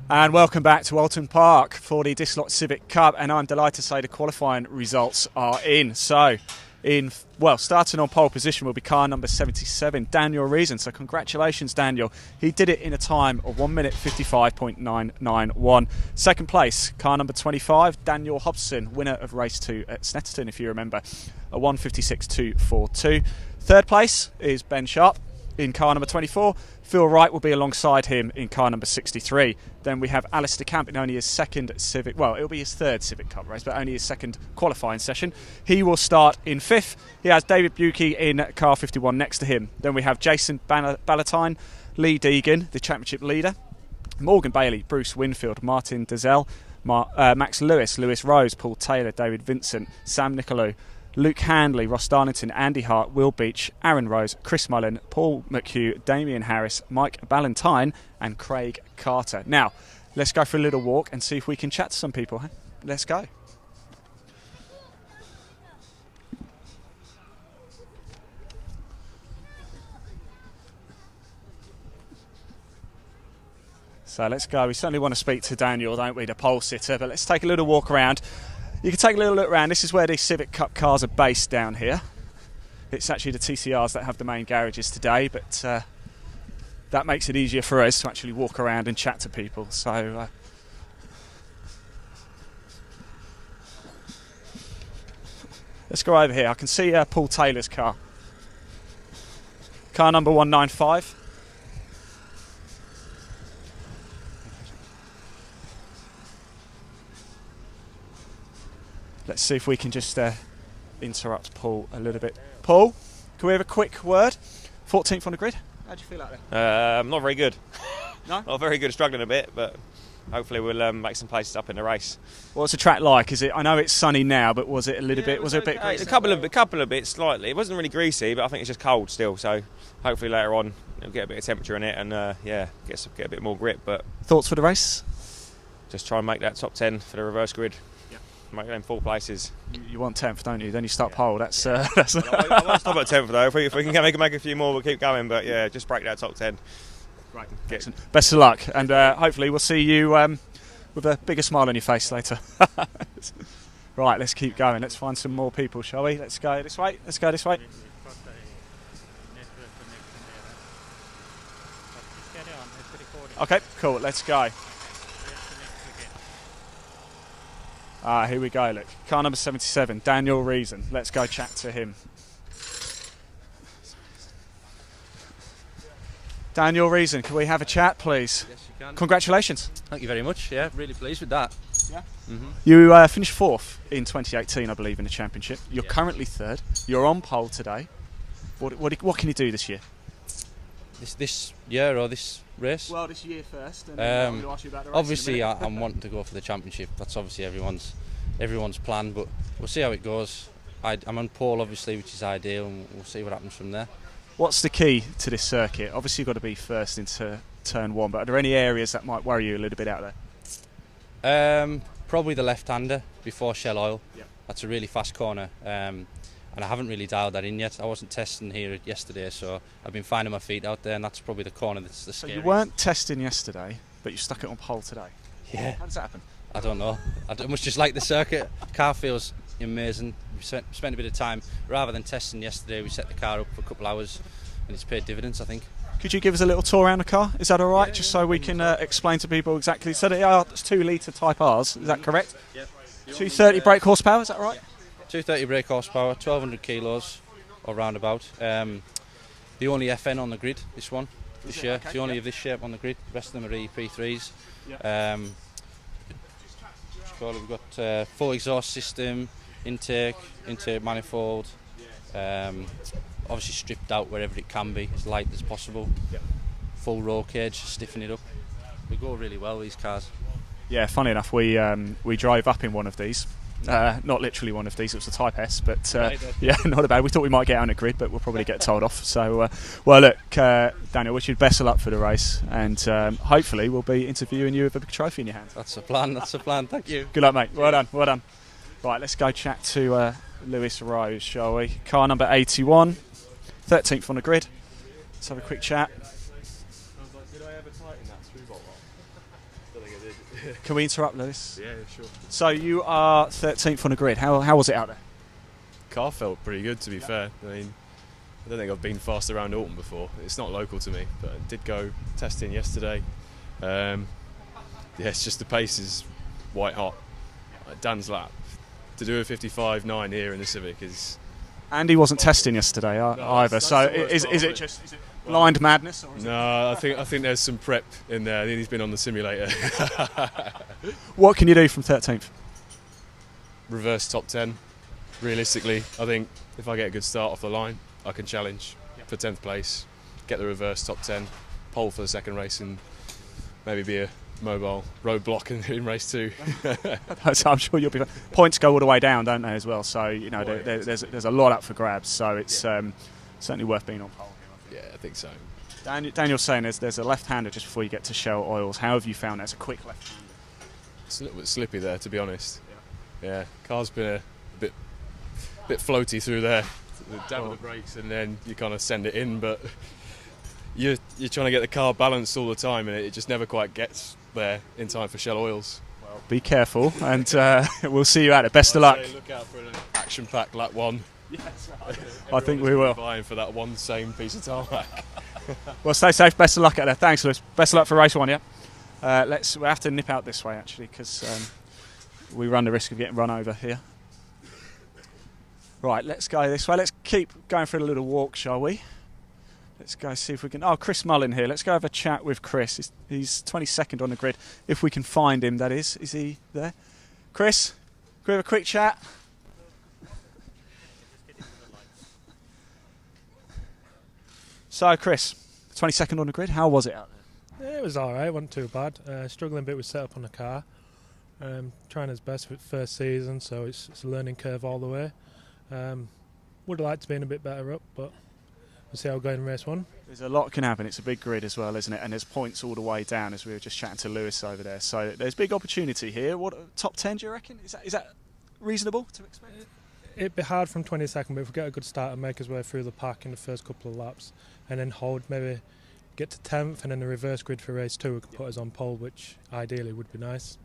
And welcome back to Walton Park for the Dislot Civic Cup, and I'm delighted to say the qualifying results are in. So, starting on pole position will be car number 77, Daniel Reason. So congratulations, Daniel. He did it in a time of 1 minute 55.991. Second place, car number 25, Daniel Hobson, winner of race 2 at Snetterton, if you remember, a 1:56.242. Third place is Ben Sharp in car number 24. Phil Wright will be alongside him in car number 63. Then we have Alistair Camp in only his second Civic, well, it'll be his third Civic Cup race, but only his second qualifying session. He will start in 5th. He has David Bucey in car 51 next to him. Then we have Jason Ballantyne, Lee Deegan, the championship leader, Morgan Bailey, Bruce Winfield, Martin Dazelle, Max Lewis, Lewis Rose, Paul Taylor, David Vincent, Sam Nicolou, Luke Handley, Ross Darlington, Andy Hart, Will Beach, Aaron Rose, Chris Mullen, Paul McHugh, Damien Harris, Mike Ballantyne and Craig Carter. Now, let's go for a little walk and see if we can chat to some people. Huh? Let's go. So let's go. We certainly want to speak to Daniel, don't we, the pole sitter, but let's take a little walk around. You can take a little look around. This is where the Civic Cup cars are based down here. It's actually the TCRs that have the main garages today, but that makes it easier for us to actually walk around and chat to people. So let's go over here. I can see Paul Taylor's car. Car number 195. Let's see if we can just interrupt Paul a little bit. Paul, can we have a quick word? 14th on the grid. How do you feel out there? Not very good. No? Not very good, struggling a bit, but hopefully we'll make some places up in the race. What's the track like? Is it? I know it's sunny now, but was it a little bit? Was it a bit greasy? A couple of bits slightly. It wasn't really greasy, but I think it's just cold still. So hopefully later on it'll get a bit of temperature in it and get a bit more grip. But thoughts for the race? Just try and make that top 10 for the reverse grid. Make them 4 places. You want 10th, don't you? Then you start pole. That's. I won't stop at 10th though. If we can make a few more, we'll keep going. But yeah, just break that top 10. Right. Best of luck, and hopefully we'll see you with a bigger smile on your face later. Right, let's keep going. Let's find some more people, shall we? Let's go this way. Let's go this way. Okay, cool. Let's go. Here we go, look. Car number 77, Daniel Reason. Let's go chat to him. Daniel Reason, can we have a chat, please? Yes, you can. Congratulations. Thank you very much. Yeah, really pleased with that. Yeah. Mm-hmm. You finished 4th in 2018, I believe, in the championship. You're currently 3rd. You're on pole today. What can you do this year? This year or this race? Well, this year first. And then I'm going to ask you about the race. Obviously, I'm wanting to go for the championship. That's obviously everyone's plan, but we'll see how it goes. I'm on pole, obviously, which is ideal, and we'll see what happens from there. What's the key to this circuit? Obviously, you've got to be first into turn 1, but are there any areas that might worry you a little bit out there? Probably the left-hander before Shell Oil. Yep. That's a really fast corner. And I haven't really dialed that in yet. I wasn't testing here yesterday, so I've been finding my feet out there, and that's probably the corner that's the scariest. So you weren't testing yesterday, but you stuck it on pole today? Yeah. How does that happen? I don't know. I must just like the circuit. Car feels amazing. We spent a bit of time, rather than testing yesterday, we set the car up for a couple of hours, and it's paid dividends, I think. Could you give us a little tour around the car? Is that all right? Just so we can explain to people exactly. So they are 2-litre Type Rs, is that correct? Yeah. 230 brake horsepower, is that right? 230 brake horsepower, 1200 kilos or roundabout. The only FN on the grid, this one, this year. Okay, it's the only of this shape on the grid. The rest of them are EP3s. Yeah. We've got full exhaust system, intake manifold. Obviously stripped out wherever it can be, as light as possible. Yeah. Full roll cage, stiffen it up. We go really well, these cars. Yeah, funny enough, we drove up in one of these. Not literally one of these, it was a Type S, but yeah, not bad. We thought we might get on a grid, but we'll probably get told off. So, well, look, Daniel, wish you the best of luck for the race, and hopefully we'll be interviewing you with a big trophy in your hand. That's the plan, thank you. Good luck, mate. Well done. Right, let's go chat to Lewis Rose, shall we? Car number 81, 13th on the grid. Let's have a quick chat. Did I ever tighten that through bolt? don't think I did. Can we interrupt, Lewis? Yeah, sure. So you are 13th on the grid. How was it out there? Car felt pretty good, to be fair. I mean, I don't think I've been fast around Alton before. It's not local to me, but I did go testing yesterday. Yeah, it's just the pace is white hot. Dan's lap. To do a 55.9 here in the Civic is... Andy wasn't testing yesterday either, that's so the worst is part it of just blind madness? Or is No, I think there's some prep in there. I think he's been on the simulator. What can you do from 13th? Reverse top 10. Realistically, I think if I get a good start off the line, I can challenge for 10th place, get the reverse top 10, pole for the second race, and maybe be a mobile roadblock in race 2. So I'm sure you'll be. Points go all the way down, don't they, as well? So you know there's a lot up for grabs. So it's certainly worth being on pole. Yeah, I think so. Daniel's saying there's a left-hander just before you get to Shell Oils. How have you found that? It's a quick left-hander. It's a little bit slippy there, to be honest. Yeah, car's been a bit floaty through there. Down with the brakes, and then you kind of send it in, but you're trying to get the car balanced all the time, and it just never quite gets there in time for Shell Oils. Well, be careful, and we'll see you out there. Best of luck. Look out for an action-packed lap 1. Yes, I think we will. Vying for that one same piece of tarmac. Well, stay safe. Best of luck out there. Thanks, Lewis. Best of luck for race 1. Yeah. We have to nip out this way actually because we run the risk of getting run over here. Right, let's go this way. Let's keep going for a little walk, shall we? Let's go see if we can... Oh, Chris Mullin here. Let's go have a chat with Chris. He's 22nd on the grid. If we can find him, that is. Is he there? Chris, can we have a quick chat? So, Chris, 22nd on the grid. How was it out there? Yeah, it was alright. Wasn't too bad. Struggling a bit with setup on the car. Trying his best for first season, so it's a learning curve all the way. Would have liked to be in a bit better up, but we'll see how we go in race 1. There's a lot can happen. It's a big grid as well, isn't it? And there's points all the way down, as we were just chatting to Lewis over there. So there's big opportunity here. What top 10 do you reckon? Is that reasonable to expect? It'd be hard from 22nd, but if we get a good start and make us way through the pack in the first couple of laps, and then hold, maybe get to 10th, and then the reverse grid for race 2 could put us on pole, which ideally would be nice.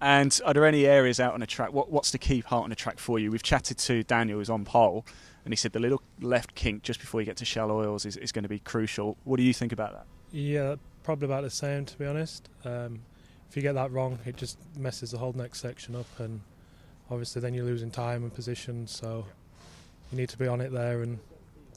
And are there any areas out on the track? What's the key part on the track for you? We've chatted to Daniel, who's on pole, and he said the little left kink just before you get to Shell Oils is going to be crucial. What do you think about that? Yeah, probably about the same, to be honest. If you get that wrong, it just messes the whole next section up, and obviously then you're losing time and position, so you need to be on it there and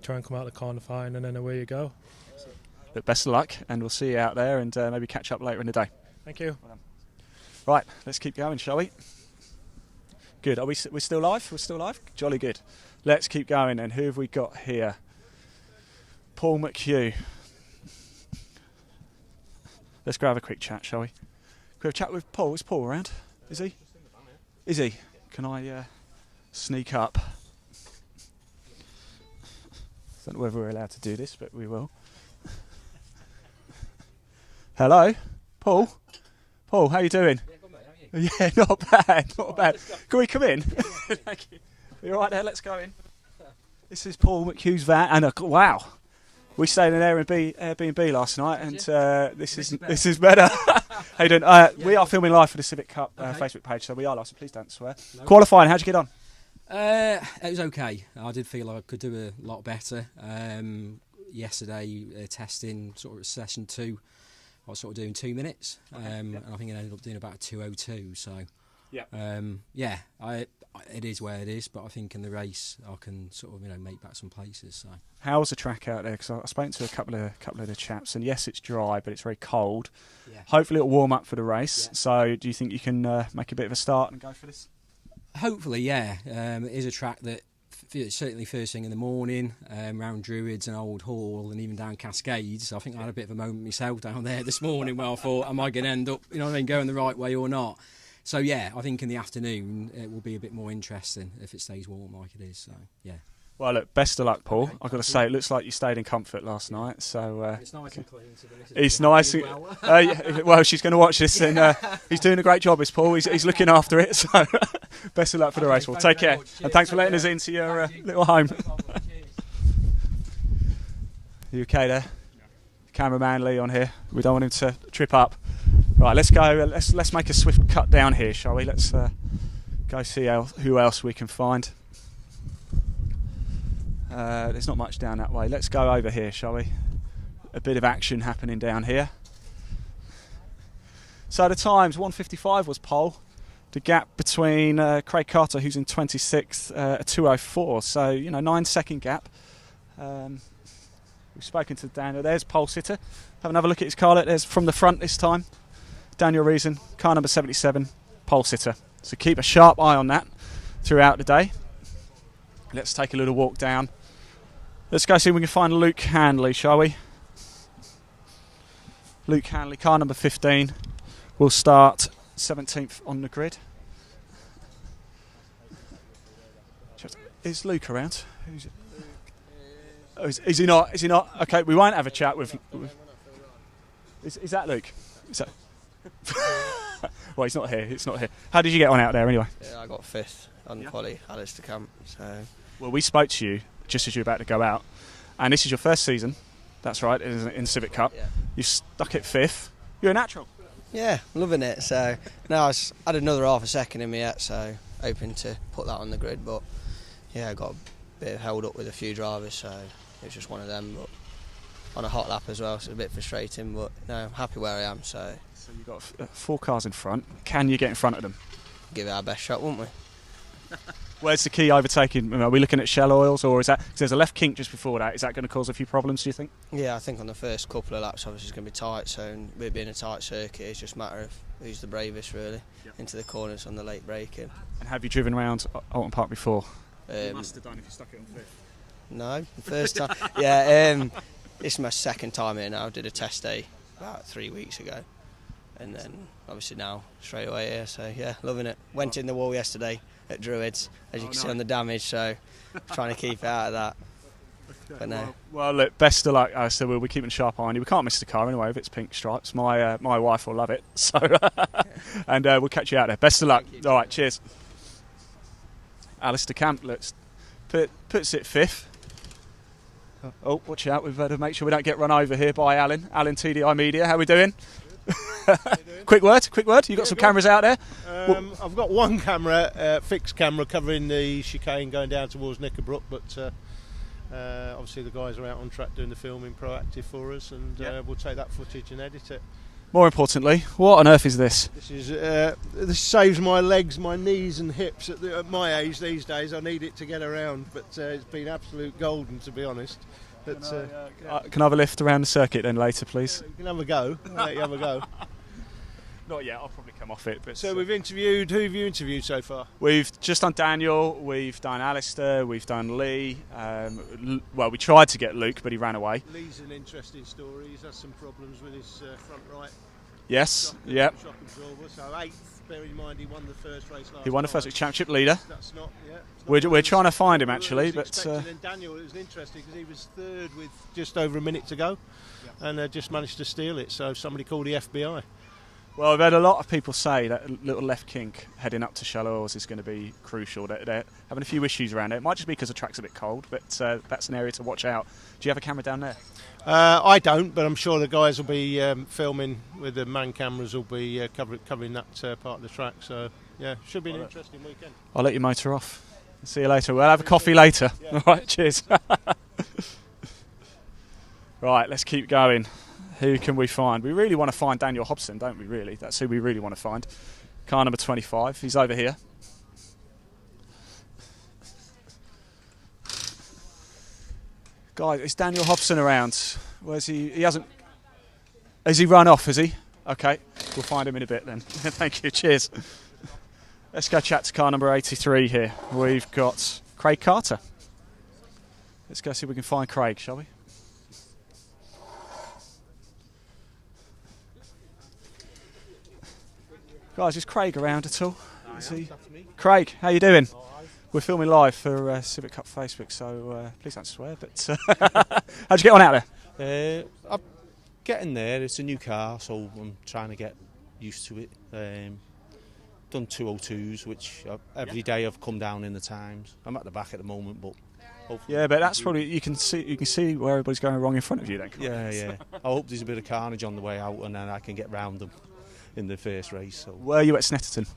try and come out the corner fine, and then away you go. But best of luck, and we'll see you out there, and maybe catch up later in the day. Thank you. Well done. Right, let's keep going, shall we? Good. We're still live? We're still live? Jolly good. Let's keep going, and who have we got here? Paul McHugh. Let's go have a quick chat, shall we? Can we have a chat with Paul? Is Paul around? Is he? Is he? Can I sneak up? I don't know whether we're allowed to do this, but we will. Hello? Paul? Paul, how you doing? Yeah, good, mate. How are you? Yeah, not bad, not bad. Can we come in? Thank you. You all right there? Let's go in. This is Paul McHugh's van, and wow, we stayed in Airbnb last night, and this is better. How you doing? We are filming live for the Civic Cup Facebook page, so we are live. So please don't swear. No. Qualifying, how'd you get on? It was okay. I did feel like I could do a lot better. Yesterday, testing sort of session 2. I was sort of doing 2 minutes, and I think I ended up doing about 2:02. So, it is where it is. But I think in the race, I can sort of make back some places. So, how's the track out there? Because I spoke to a couple of the chaps, and yes, it's dry, but it's very cold. Yeah. Hopefully, it'll warm up for the race. Yeah. So, do you think you can make a bit of a start and go for this? Hopefully, yeah. It is a track that certainly first thing in the morning, round Druids and Old Hall and even down Cascades. I think I had a bit of a moment myself down there this morning where I thought, am I going to end up, going the right way or not? So yeah, I think in the afternoon it will be a bit more interesting if it stays warm like it is. So yeah. Well, look, best of luck, Paul. Okay, I've got to say, it looks like you stayed in comfort last night. So it's nice and clean. So it's nice. Well, she's going to watch this, and he's doing a great job, is Paul. He's looking after it. So best of luck for the race. Well, take care, and thanks for letting us into your little home. You okay there? Cameraman Lee on here. We don't want him to trip up. Right, let's go. Let's make a swift cut down here, shall we? Let's go see who else we can find. There's not much down that way. Let's go over here, shall we? A bit of action happening down here. So the times, 1:55 was pole. The gap between Craig Carter, who's in 26th, 2:04. So, 9-second gap. We've spoken to Daniel. There's pole sitter. Have another look at his car. There's from the front this time. Daniel Reason, car number 77, pole sitter. So keep a sharp eye on that throughout the day. Let's take a little walk down. Let's go see if we can find Luke Handley, shall we? Luke Handley, car number 15, will start 17th on the grid. Is Luke around? Who's it? Oh, is he not? Is he not? Okay, we won't have a chat with. Is that Luke? Is that? Well, he's not here. It's not here. How did you get on out there anyway? Yeah, I got 5th on quali, Alistair Camp. So. Well, we spoke to you just as you were about to go out, and this is your first season. That's right, in Civic Cup. Yeah. You stuck at 5th. You're a natural. Yeah, loving it. So now I had another half a second in me yet, so hoping to put that on the grid. But yeah, I got a bit held up with a few drivers, so it was just one of them. But on a hot lap as well, so it's a bit frustrating. But no, I'm happy where I am. So you've got 4 cars in front. Can you get in front of them? Give it our best shot, won't we? Where's the key overtaking? Are we looking at Shell Oils, or is that? Because there's a left kink just before that. Is that going to cause a few problems? Do you think? Yeah, I think on the first couple of laps, obviously it's going to be tight. So with it being a tight circuit, it's just a matter of who's the bravest, really, into the corners on the late braking. And have you driven around Alton Park before? You must have done if you stuck it on 5th. No, the first time. Yeah, this is my second time here now. I did a test day about 3 weeks ago, and then obviously now straight away here. So yeah, loving it. Went in the wall yesterday at Druids, as you can see on the damage. So trying to keep it out of that. But no. Well, look, best of luck. So we'll be keeping a sharp eye on you. We can't miss the car anyway if it's pink stripes. My wife will love it. So and we'll catch you out there. Best of luck. All right, cheers. Alistair Camp puts it 5th. Oh, watch out. We've got to make sure we don't get run over here by Alan. Alan, TDI Media. How are we doing? Quick word. You got some cameras out there? I've got one camera, fixed camera, covering the chicane going down towards Knickerbrook, but obviously the guys are out on track doing the filming proactive for us, and we'll take that footage and edit it. More importantly, what on earth is this? This saves my legs, my knees and hips at my age these days. I need it to get around, but it's been absolute golden, to be honest. But, can I have a lift around the circuit then later, please? You can have a go. I'll let you have a go. Not yet, I'll probably come off it. But so we've interviewed, who have you interviewed so far? We've just done Daniel, we've done Alistair, we've done Lee. Well, we tried to get Luke, but he ran away. Lee's an interesting story. He's had some problems with his front right. Yes, yep. Shock absorber. So 8th, bear in mind he won the first race last He won the first championship leader. That's not, yeah. We're trying to find him actually, but and Daniel, it was interesting because he was 3rd with just over a minute to go, and just managed to steal it. So somebody called the FBI. Well, I've had a lot of people say that little left kink heading up to Shell Oils is going to be crucial. They're having a few issues around it. It might just be because the track's a bit cold, but that's an area to watch out. Do you have a camera down there? I don't, but I'm sure the guys will be filming with the man cameras. Will be covering that part of the track. So yeah, should be an interesting weekend. I'll let you motor off. See you later. We'll have a coffee later. Yeah. All right, cheers. Right, let's keep going. Who can we find? We really want to find Daniel Hobson, don't we, really? That's who we really want to find. Car number 25. He's over here. Guys, is Daniel Hobson around? Where's he? He hasn't... Has he run off, has he? Okay, we'll find him in a bit then. Thank you, cheers. Let's go chat to car number 83 here. We've got Craig Carter. Let's go see if we can find Craig, shall we? Guys, is Craig around at all? Craig, how you doing? We're filming live for Civic Cup Facebook, so please don't swear. But how'd you get on out there? I'm getting there. It's a new car, so I'm trying to get used to it. Done 202s, which every day I've come down in the times. I'm at the back at the moment, but hopefully. Yeah, but that's probably you can see where everybody's going wrong in front of you. Then. Yeah. I hope there's a bit of carnage on the way out, and then I can get round them. in the first race. So. Were you at Snetterton?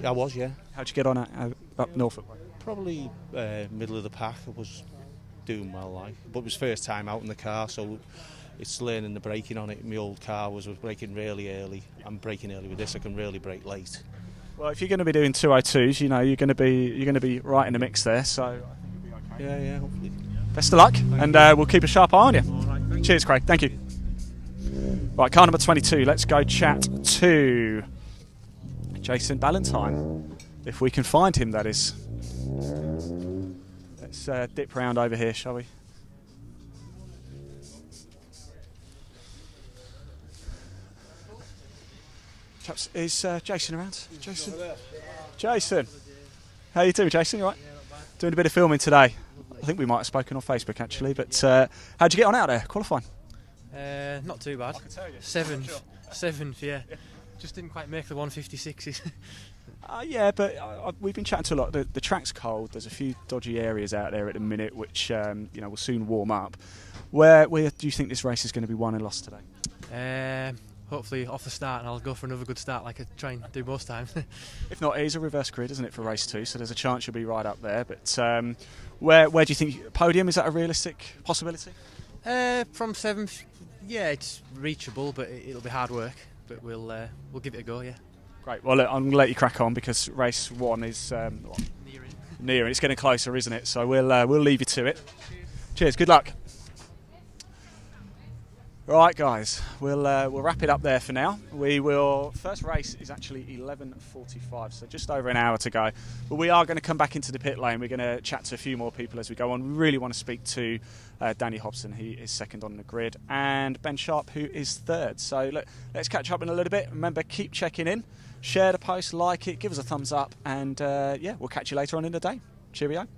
I was, yeah. How'd you get on up Norfolk? Probably middle of the pack. I was doing well, but it was first time out in the car, so it's learning the braking on it. My old car was braking really early. I'm braking early with this. I can really brake late. Well, if you're going to be doing 202s, you know you're going to be right in the mix there. So I think you'll be okay. Yeah, hopefully. Best of luck, and we'll keep a sharp eye on you. Right, cheers, Craig. Thank you. Right, car number 22. Let's go chat to Jason Ballantyne, if we can find him. That is. Let's dip round over here, shall we? Chaps, is Jason around? Jason, how you doing, Jason? You all right? Doing a bit of filming today. I think we might have spoken on Facebook actually, but how'd you get on out there qualifying? Not too bad. I can tell you. Seventh, yeah. Just didn't quite make the 156s. Yeah, but we've been chatting to a lot. The track's cold. There's a few dodgy areas out there at the minute, which will soon warm up. Where do you think this race is going to be won and lost today? Hopefully off the start, and I'll go for another good start like I try and do most times. If not, it is a reverse grid, isn't it, for race 2? So there's a chance you'll be right up there. But where do you think podium, is that a realistic possibility? From 7th, yeah, it's reachable, but it'll be hard work. But we'll give it a go, yeah. Great. Well, look, I'm going to let you crack on because race 1 is near, and it's getting closer, isn't it? So we'll leave you to it. Cheers. Good luck. Right, guys, we'll wrap it up there for now. First race is actually 11:45, so just over an hour to go. But we are going to come back into the pit lane. We're going to chat to a few more people as we go on. We really want to speak to Danny Hobson. He is second on the grid, and Ben Sharp, who is third. So let's catch up in a little bit. Remember, keep checking in, share the post, like it, give us a thumbs up, and we'll catch you later on in the day. Cheerio.